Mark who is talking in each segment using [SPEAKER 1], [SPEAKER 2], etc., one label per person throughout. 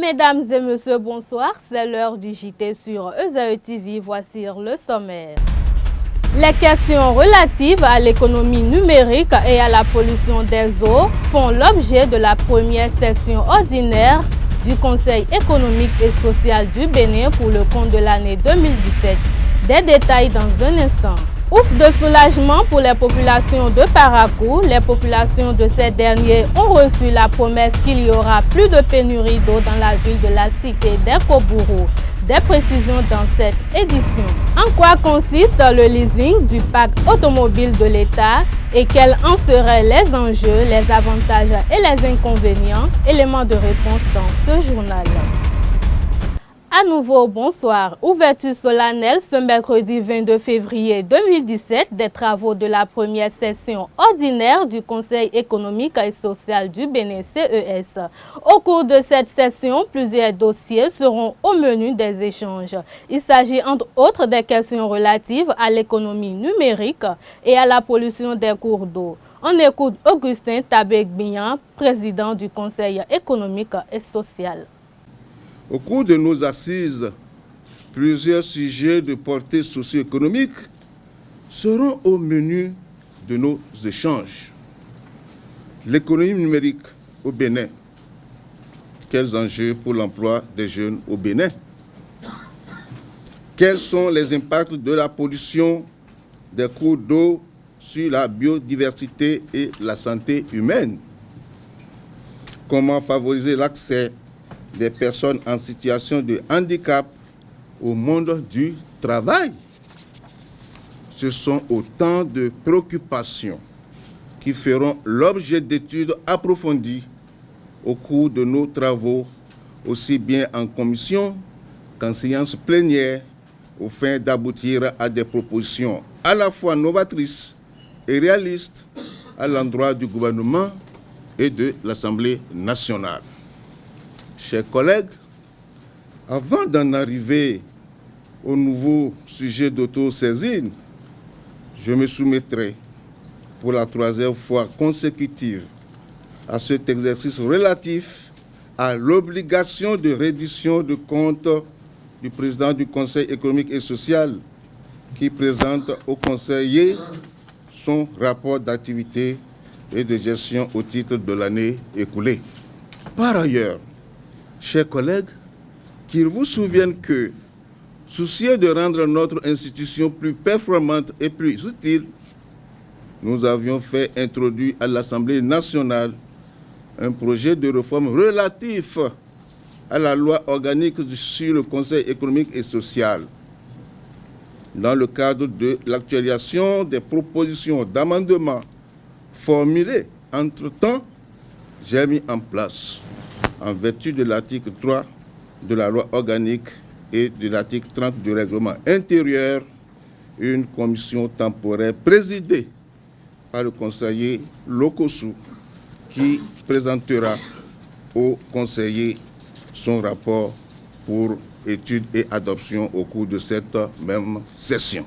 [SPEAKER 1] Mesdames et messieurs, bonsoir. C'est l'heure du JT sur EZE TV. Voici le sommaire. Les questions relatives à l'économie numérique et à la pollution des eaux font l'objet de la première session ordinaire du Conseil économique et social du Bénin pour le compte de l'année 2017. Des détails dans un instant. Ouf de soulagement pour les populations de Parakou. Les populations de ces derniers ont reçu la promesse qu'il y aura plus de pénurie d'eau dans la ville de la cité d'Ekobourou. Des précisions dans cette édition. En quoi consiste le leasing du parc automobile de l'État et quels en seraient les enjeux, les avantages et les inconvénients? Éléments de réponse dans ce journal. À nouveau, bonsoir. Ouverture solennelle ce mercredi 22 février 2017 des travaux de la première session ordinaire du Conseil économique et social du Bénin CES. Au cours de cette session, plusieurs dossiers seront au menu des échanges. Il s'agit entre autres des questions relatives à l'économie numérique et à la pollution des cours d'eau. On écoute Augustin Tabegbian, président du Conseil économique et social.
[SPEAKER 2] Au cours de nos assises, plusieurs sujets de portée socio-économique seront au menu de nos échanges. L'économie numérique au Bénin. Quels enjeux pour l'emploi des jeunes au Bénin? Quels sont les impacts de la pollution des cours d'eau sur la biodiversité et la santé humaine? Comment favoriser l'accès des personnes en situation de handicap au monde du travail? Ce sont autant de préoccupations qui feront l'objet d'études approfondies au cours de nos travaux, aussi bien en commission qu'en séance plénière, au fin d'aboutir à des propositions à la fois novatrices et réalistes à l'endroit du gouvernement et de l'Assemblée nationale. Chers collègues, avant d'en arriver au nouveau sujet d'autosaisine, je me soumettrai pour la troisième fois consécutive à cet exercice relatif à l'obligation de reddition de comptes du président du Conseil économique et social qui présente au conseiller son rapport d'activité et de gestion au titre de l'année écoulée. Par ailleurs, chers collègues, qu'il vous souvienne que, soucieux de rendre notre institution plus performante et plus utile, nous avions fait introduire à l'Assemblée nationale un projet de réforme relatif à la loi organique sur le Conseil économique et social. Dans le cadre de l'actualisation des propositions d'amendement formulées entre-temps, j'ai mis en place, en vertu de l'article 3 de la loi organique et de l'article 30 du règlement intérieur, une commission temporaire présidée par le conseiller Lokosu qui présentera au conseiller son rapport pour étude et adoption au cours de cette même session.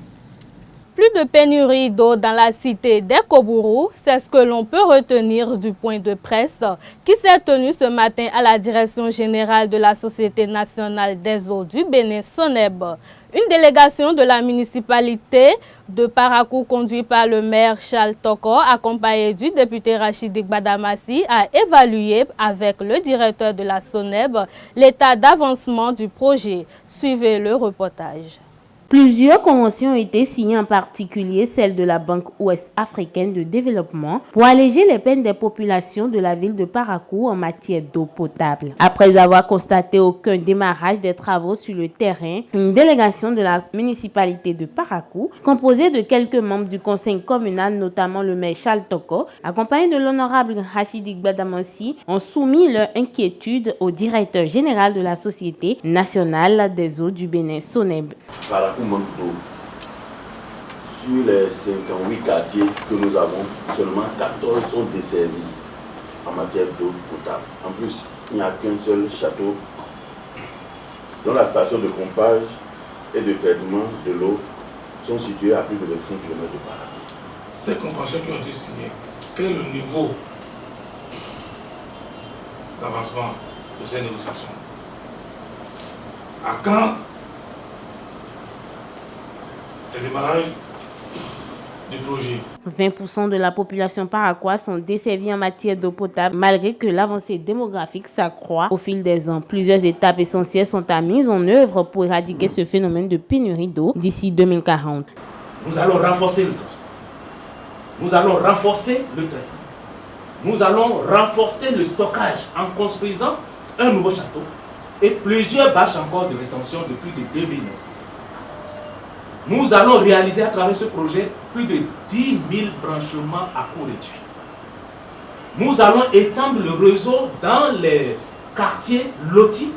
[SPEAKER 1] Plus de pénurie d'eau dans la cité d'Ekobourou, c'est ce que l'on peut retenir du point de presse qui s'est tenu ce matin à la direction générale de la Société nationale des eaux du Bénin, SONEB. Une délégation de la municipalité de Parakou conduite par le maire Charles Toko, accompagné du député Rachidik Badamassi, a évalué avec le directeur de la SONEB l'état d'avancement du projet. Suivez le reportage.
[SPEAKER 3] Plusieurs conventions ont été signées, en particulier celle de la Banque ouest africaine de développement, pour alléger les peines des populations de la ville de Parakou en matière d'eau potable. Après avoir constaté aucun démarrage des travaux sur le terrain, une délégation de la municipalité de Parakou, composée de quelques membres du conseil communal, notamment le maire Charles Toko, accompagné de l'honorable Rachidik Badamassi, ont soumis leur inquiétude au directeur général de la Société nationale des eaux du Bénin, SONEB.
[SPEAKER 4] Manque d'eau. Sur les 58 quartiers que nous avons, seulement 14 sont desservis en matière d'eau potable. En plus, il n'y a qu'un seul château dont la station de pompage et de traitement de l'eau sont situées à plus de 25 km de Parakou.
[SPEAKER 5] Ces conventions qui ont été signées, quel est le niveau d'avancement de ces négociations? À quand le démarrage du projet?
[SPEAKER 3] 20% de la population paraquoise sont desservis en matière d'eau potable malgré que l'avancée démographique s'accroît au fil des ans. Plusieurs étapes essentielles sont à mise en œuvre pour éradiquer ce phénomène de pénurie d'eau d'ici 2040.
[SPEAKER 6] Nous allons renforcer le transport. Nous allons renforcer le traitement. Nous allons renforcer le stockage en construisant un nouveau château et plusieurs bâches encore de rétention de plus de 2000 mètres. Nous allons réaliser à travers ce projet plus de 10 000 branchements à coût réduit. Nous allons étendre le réseau dans les quartiers lotis.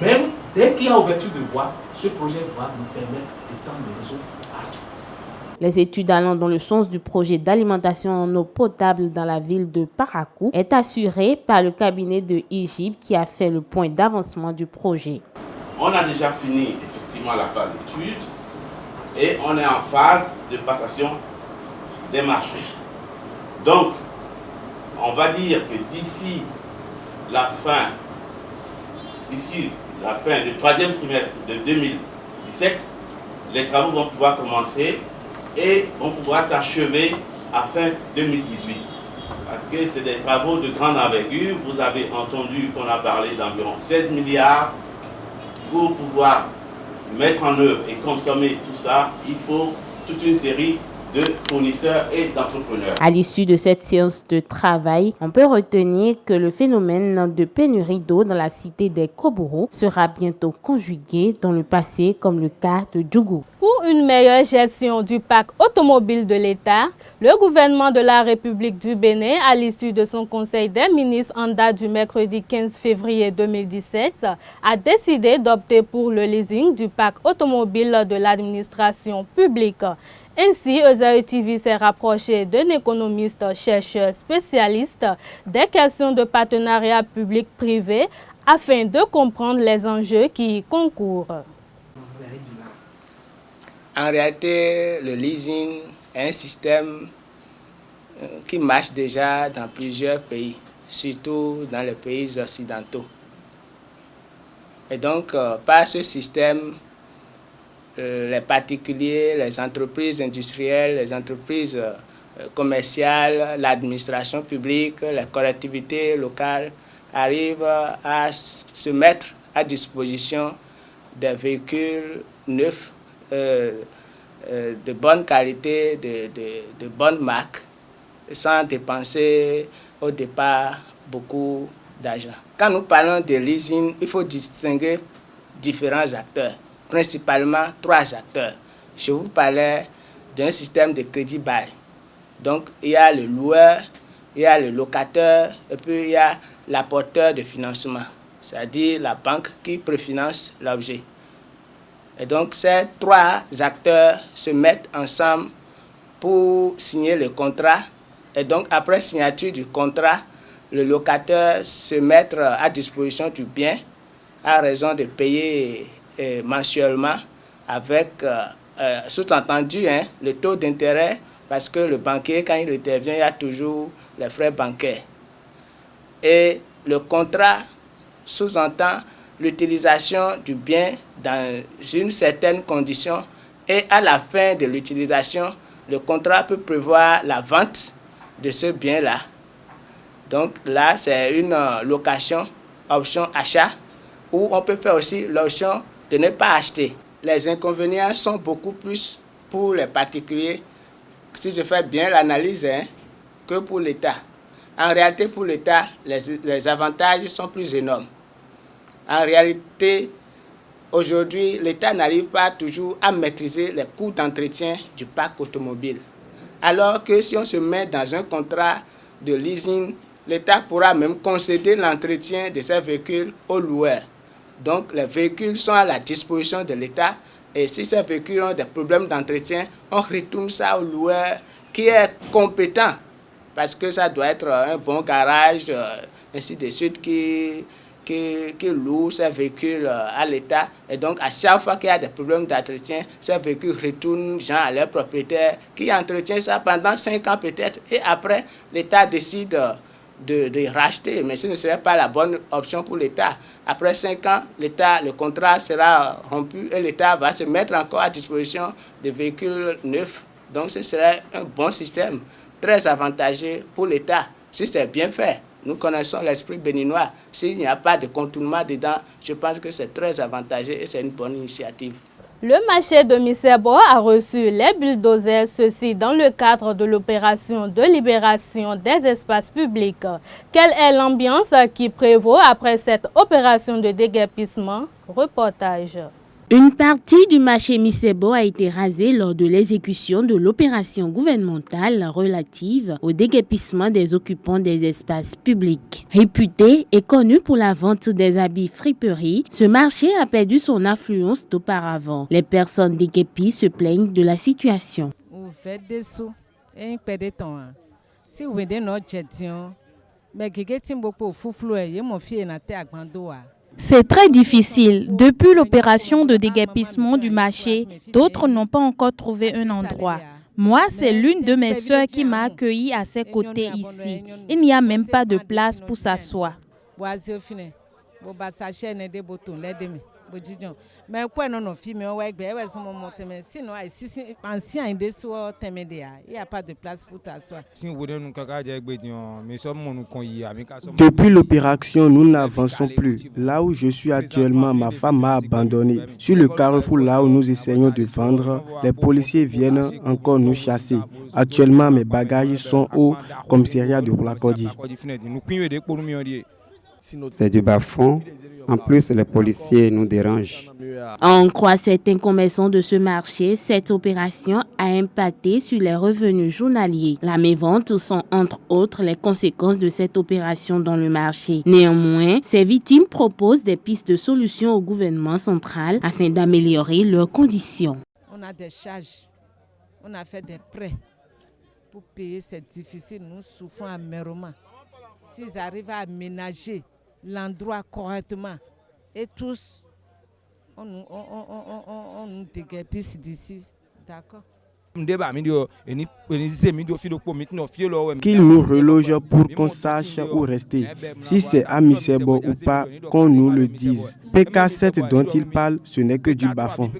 [SPEAKER 6] Même dès qu'il y a ouverture de voies, ce projet va nous permettre d'étendre le réseau partout.
[SPEAKER 3] Les études allant dans le sens du projet d'alimentation en eau potable dans la ville de Parakou est assurée par le cabinet de Égypte qui a fait le point d'avancement du projet.
[SPEAKER 7] On a déjà fini effectivement la phase d'études et on est en phase de passation des marchés. Donc, on va dire que d'ici la fin du troisième trimestre de 2017, les travaux vont pouvoir commencer et vont pouvoir s'achever à fin 2018. Parce que c'est des travaux de grande envergure. Vous avez entendu qu'on a parlé d'environ 16 milliards. Pour pouvoir mettre en œuvre et consommer tout ça, il faut toute une série de fournisseurs et d'entrepreneurs.
[SPEAKER 3] À l'issue de cette séance de travail, on peut retenir que le phénomène de pénurie d'eau dans la cité des Koboro sera bientôt conjugué dans le passé comme le cas de Djougou.
[SPEAKER 1] Pour une meilleure gestion du parc automobile de l'État, le gouvernement de la République du Bénin, à l'issue de son conseil des ministres en date du mercredi 15 février 2017, a décidé d'opter pour le leasing du parc automobile de l'administration publique. Ainsi, Osae TV s'est rapproché d'un économiste chercheur spécialiste des questions de partenariat public-privé afin de comprendre les enjeux qui y concourent.
[SPEAKER 8] En réalité, le leasing est un système qui marche déjà dans plusieurs pays, surtout dans les pays occidentaux. Et donc, par ce système, les particuliers, les entreprises industrielles, les entreprises commerciales, l'administration publique, les collectivités locales arrivent à se mettre à disposition des véhicules neufs de bonne qualité, de bonne marque, sans dépenser au départ beaucoup d'argent. Quand nous parlons de leasing, il faut distinguer différents acteurs. Principalement 3 acteurs. Je vous parlais d'un système de crédit-bail. Donc, il y a le loueur, il y a le locateur, et puis il y a l'apporteur de financement, c'est-à-dire la banque qui préfinance l'objet. Et donc, ces 3 acteurs se mettent ensemble pour signer le contrat. Et donc, après signature du contrat, le locateur se met à disposition du bien à raison de payer mensuellement avec, sous-entendu, le taux d'intérêt, parce que le banquier, quand il intervient, il y a toujours les frais bancaires. Et le contrat sous-entend l'utilisation du bien dans une certaine condition et à la fin de l'utilisation, le contrat peut prévoir la vente de ce bien-là. Donc là, c'est une location, option achat, où on peut faire aussi l'option de ne pas acheter. Les inconvénients sont beaucoup plus pour les particuliers, si je fais bien l'analyse, que pour l'État. En réalité, pour l'État, les avantages sont plus énormes. En réalité, aujourd'hui, l'État n'arrive pas toujours à maîtriser les coûts d'entretien du parc automobile. Alors que si on se met dans un contrat de leasing, l'État pourra même concéder l'entretien de ces véhicules aux loueurs. Donc, les véhicules sont à la disposition de l'État et si ces véhicules ont des problèmes d'entretien, on retourne ça au loueur qui est compétent parce que ça doit être un bon garage, ainsi de suite, qui loue ces véhicules à l'État. Et donc, à chaque fois qu'il y a des problèmes d'entretien, ces véhicules retournent à leur propriétaire qui entretient ça pendant 5 ans peut-être. Et après, l'État décide de racheter, mais ce ne serait pas la bonne option pour l'État. Après 5 ans, le contrat sera rompu et l'État va se mettre encore à disposition des véhicules neufs. Donc ce serait un bon système, très avantageux pour l'État, si c'est bien fait. Nous connaissons l'esprit béninois. S'il n'y a pas de contournement dedans, je pense que c'est très avantageux et c'est une bonne initiative.
[SPEAKER 1] Le marché de Misebo a reçu les bulldozers, ceci dans le cadre de l'opération de libération des espaces publics. Quelle est l'ambiance qui prévaut après cette opération de déguerpissement? Reportage.
[SPEAKER 3] Une partie du marché Misebo a été rasée lors de l'exécution de l'opération gouvernementale relative au déguerpissement des occupants des espaces publics. Réputé et connu pour la vente des habits friperies, ce marché a perdu son affluence d'auparavant. Les personnes déguerpies se plaignent de la situation.
[SPEAKER 9] Si vous vendez notre gestion, mais qui est beaucoup foufloué, mon fils est à Gbandoa.
[SPEAKER 10] C'est très difficile. Depuis l'opération de déguerpissement du marché, d'autres n'ont pas encore trouvé un endroit. Moi, c'est l'une de mes sœurs qui m'a accueilli à ses côtés ici. Il n'y a même pas de place pour s'asseoir.
[SPEAKER 9] Mais quoi non film ouais sinon ancien il n'y a pas de place pour t'asseoir.
[SPEAKER 11] Depuis l'opération, nous n'avançons plus. Là où je suis actuellement, ma femme m'a abandonné. Sur le carrefour, là où nous essayons de vendre, les policiers viennent encore nous chasser. Actuellement, mes bagages sont au commissariat de Roulakodi.
[SPEAKER 12] C'est du bas-fond. En plus, les policiers nous dérangent.
[SPEAKER 3] On croit certains commerçants de ce marché, cette opération a impacté sur les revenus journaliers. La mévente sont entre autres les conséquences de cette opération dans le marché. Néanmoins, ces victimes proposent des pistes de solutions au gouvernement central afin d'améliorer leurs conditions.
[SPEAKER 9] On a des charges, on a fait des prêts pour payer, c'est difficile, nous souffrons amèrement. S'ils arrivent à aménager l'endroit correctement et tous on nous déguerpisse d'ici, d'accord?
[SPEAKER 11] Qu'ils nous relogent pour qu'on sache où rester. Si c'est à Misebo ou pas, qu'on nous le dise. PK7 dont il parle, ce n'est que du bas-fond.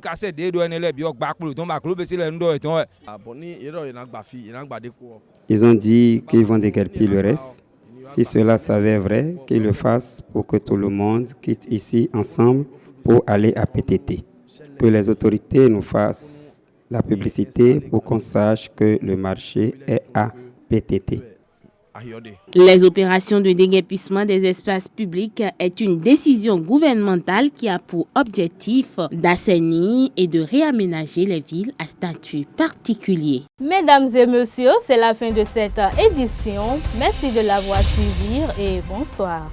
[SPEAKER 12] Ils ont dit qu'ils vont déguerpir le reste. Si cela s'avère vrai, qu'ils le fassent pour que tout le monde quitte ici ensemble pour aller à PTT. Que les autorités nous fassent la publicité pour qu'on sache que le marché est à PTT.
[SPEAKER 3] Les opérations de déguerpissement des espaces publics est une décision gouvernementale qui a pour objectif d'assainir et de réaménager les villes à statut particulier.
[SPEAKER 1] Mesdames et messieurs, c'est la fin de cette édition. Merci de l'avoir suivi et bonsoir.